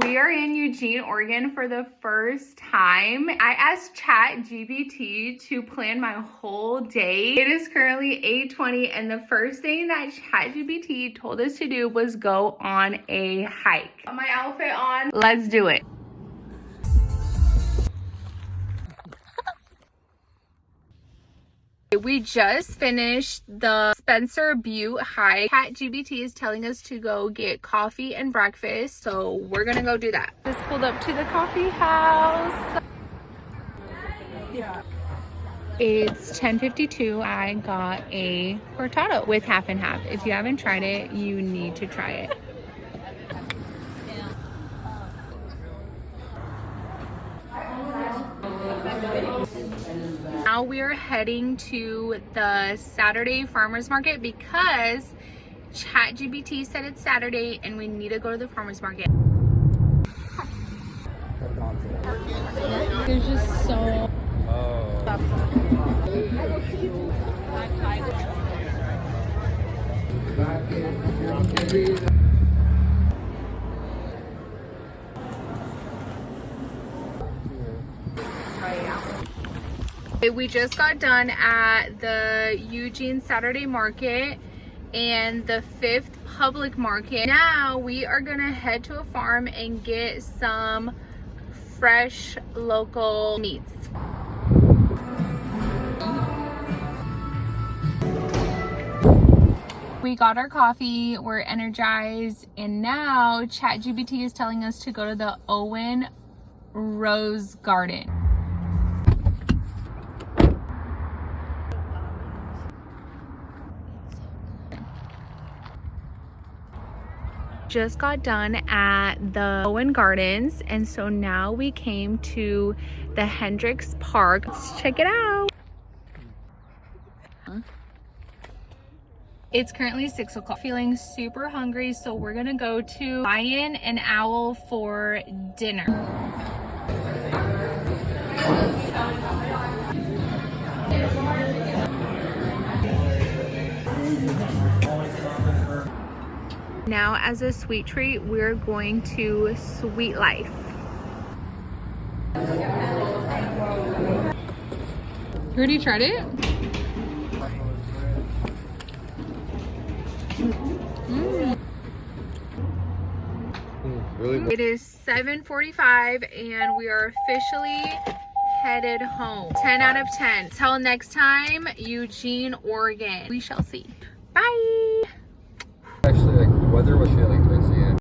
We are in Eugene, Oregon for the first time. I asked ChatGPT to plan my whole day. It is currently 8:20 and the first thing that ChatGPT told us to do was go on a hike. Got my outfit on, let's do it. We just finished the Spencer Butte hike. ChatGPT is telling us to go get coffee and breakfast, so we're gonna go do that. Just pulled up to the coffee house. Yeah. It's 10:52. I got a cortado with half and half. If you haven't tried it, you need to try it. Now we are heading to the Saturday farmers market because ChatGPT said it's Saturday and we need to go to the farmers market. There's just so... We just got done at the Eugene Saturday Market and the 5th Public Market. Now we are gonna head to a farm and get some fresh local meats. We got our coffee, we're energized, and now ChatGPT is telling us to go to the Owen Rose Garden. Just got done at the Owen Gardens, and so now we came to the Hendricks Park. Let's check it out. It's currently 6 o'clock. Feeling super hungry, so we're gonna go to Lion and Owl for dinner. Now, as a sweet treat, we're going to Sweet Life. You already tried it? Really? It is 7:45 and we are officially headed home. 10 out of 10. Till next time, Eugene, Oregon. We shall see. Bye. Actually, like, weather was shit, like